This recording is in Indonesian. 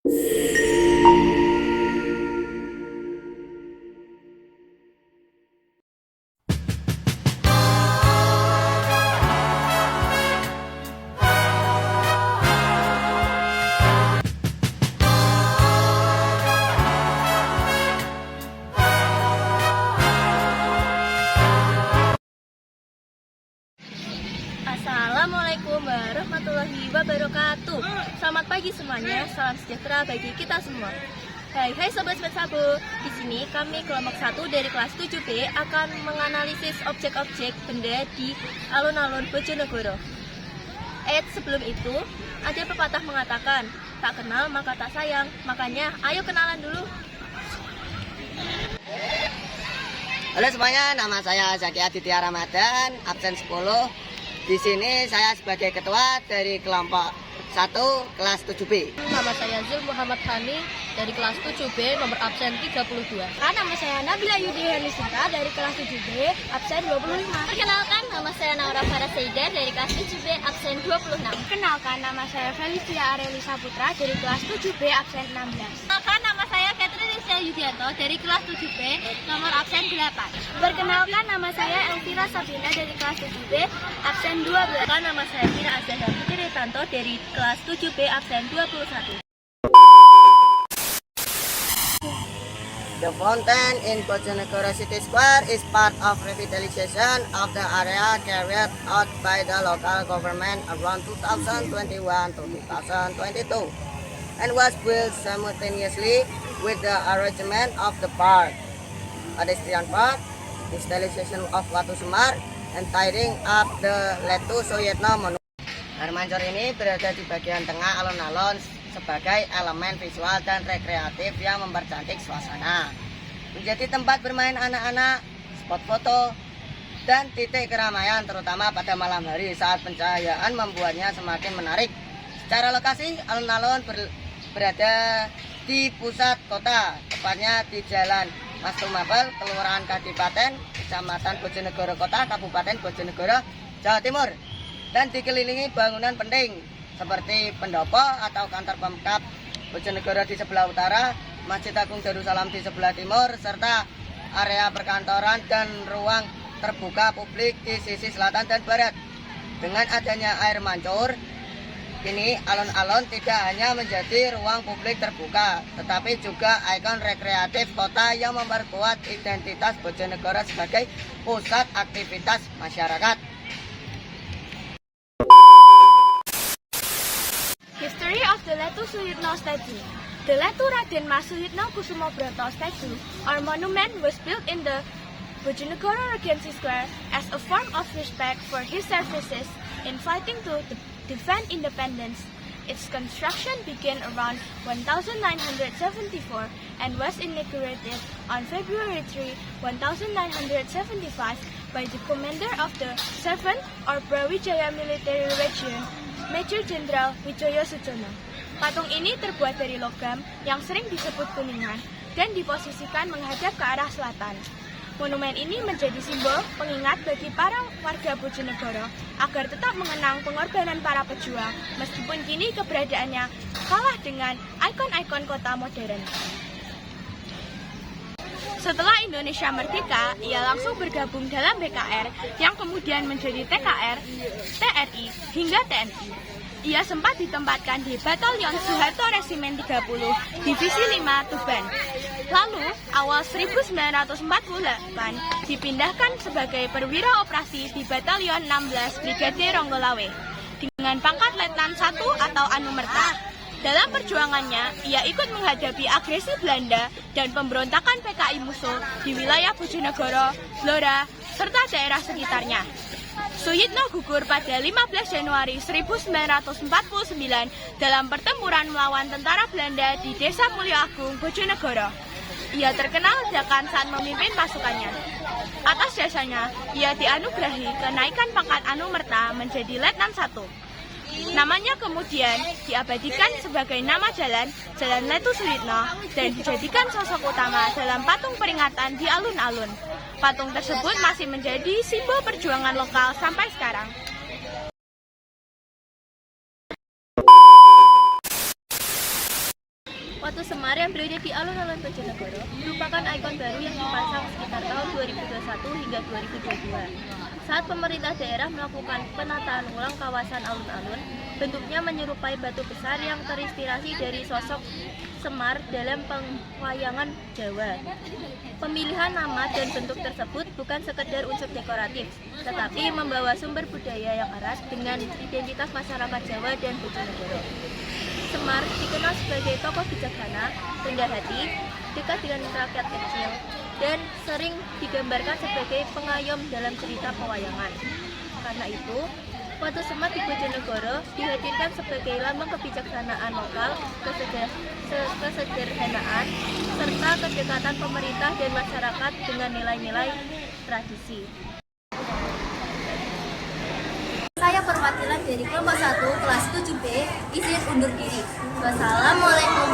Assalamualaikum warahmatullahi wabarakatuh. Selamat pagi semuanya, salam sejahtera bagi kita semua. Hai Sobat Sabu, di sini kami kelompok 1 dari kelas 7B akan menganalisis objek-objek benda di alun-alun Bojonegoro. Sebelum itu, ada pepatah mengatakan, tak kenal maka tak sayang, makanya ayo kenalan dulu. Halo semuanya, nama saya Zaki Aditya Ramadan, absen 10. Di sini saya sebagai ketua dari kelompok 1 kelas 7B. Nama saya Zul Muhammad Hani dari kelas 7B nomor absen 32. Nama saya Nabila Yudi Herlisita dari kelas 7B absen 25. Perkenalkan, nama saya Naura Farah Seida dari kelas 7B absen 26. Kenalkan, nama saya Felicia Arelisa Putra dari kelas 7B absen 16. Perkenalkan, nama saya Catherine Rizal Yudianto dari kelas 7B nomor absen 8. Perkenalkan, nama saya Elvira Sabina dari kelas 7B absen 12. Nama saya Fira Azhar Putri Tanto dari kelas 7B absen 21. The fountain in Bojonegoro City Square is part of revitalization of the area carried out by the local government around 2021 to 2022 and was built simultaneously with the arrangement of the park, pedestrian park, installation of Watu Semar, and tidying up the Letu Soyetno Monument. Air mancur ini berada di bagian tengah alun-alun sebagai elemen visual dan rekreatif yang mempercantik suasana. Menjadi tempat bermain anak-anak, spot foto, dan titik keramaian terutama pada malam hari saat pencahayaan membuatnya semakin menarik. Secara lokasi, alun-alun berada di pusat kota, tepatnya di Jalan Mas Tumapel, Kelurahan Kadipaten, Kecamatan Bojonegoro Kota, Kabupaten Bojonegoro, Jawa Timur, dan dikelilingi bangunan penting seperti pendopo atau kantor Pemkab Bojonegoro di sebelah utara, Masjid Agung Darussalam di sebelah timur, serta area perkantoran dan ruang terbuka publik di sisi selatan dan barat. Dengan adanya air mancur, kini alun-alun tidak hanya menjadi ruang publik terbuka, tetapi juga ikon rekreatif kota yang memperkuat identitas Bojonegoro sebagai pusat aktivitas masyarakat. History of the Letu Suyitno statue. The Letu Raden Mas Suyitno Kusumobroto statue or monument was built in the Bojonegoro Regency Square as a form of respect for his services in fighting to defend independence. Its construction began around 1974 and was inaugurated on February 3, 1975 by the commander of the 7th or Brawijaya Military Region, Major Jenderal Wijaya Sujono. Patung ini terbuat dari logam yang sering disebut kuningan dan diposisikan menghadap ke arah selatan. Monumen ini menjadi simbol pengingat bagi para warga Bojonegoro agar tetap mengenang pengorbanan para pejuang meskipun kini keberadaannya kalah dengan ikon-ikon kota modern. Setelah Indonesia merdeka, ia langsung bergabung dalam BKR yang kemudian menjadi TKR, TRI, hingga TNI. Ia sempat ditempatkan di Batalion Soeharto Resimen 30, Divisi 5 Tuban. Lalu, awal 1948, dipindahkan sebagai perwira operasi di Batalion 16 Brigade Ronggolawe dengan pangkat Letnan 1 atau Anumerta. Dalam perjuangannya, ia ikut menghadapi agresi Belanda dan pemberontakan PKI musuh di wilayah Bojonegoro, Blora, serta daerah sekitarnya. Suyitno gugur pada 15 Januari 1949 dalam pertempuran melawan tentara Belanda di Desa Mulyo Agung, Bojonegoro. Ia terkenal ledakan saat memimpin pasukannya. Atas jasanya, ia dianugerahi kenaikan pangkat Anumerta menjadi Letnan 1. Namanya kemudian diabadikan sebagai nama jalan, Jalan Letu Suyitno, dan dijadikan sosok utama dalam patung peringatan di alun-alun. Patung tersebut masih menjadi simbol perjuangan lokal sampai sekarang. Watu Semar yang berada di alun-alun Bojonegoro merupakan ikon baru yang dipasang sekitar tahun 2021 hingga 2022. Saat pemerintah daerah melakukan penataan ulang kawasan alun-alun, bentuknya menyerupai batu besar yang terinspirasi dari sosok Semar dalam pengwayangan Jawa. Pemilihan nama dan bentuk tersebut bukan sekedar unsur dekoratif, tetapi membawa sumber budaya yang erat dengan identitas masyarakat Jawa dan Bojonegoro. Semar dikenal sebagai tokoh bijaksana, rendah hati, dekat dengan rakyat kecil, dan sering digambarkan sebagai pengayom dalam cerita pewayangan. Karena itu, Watu Semar di Bojonegoro dihadirkan sebagai lambang kebijaksanaan lokal, kesederhanaan, serta kedekatan pemerintah dan masyarakat dengan nilai-nilai tradisi. Saya perwakilan dari kelompok 1 kelas 7B izin undur diri. Wassalamualaikum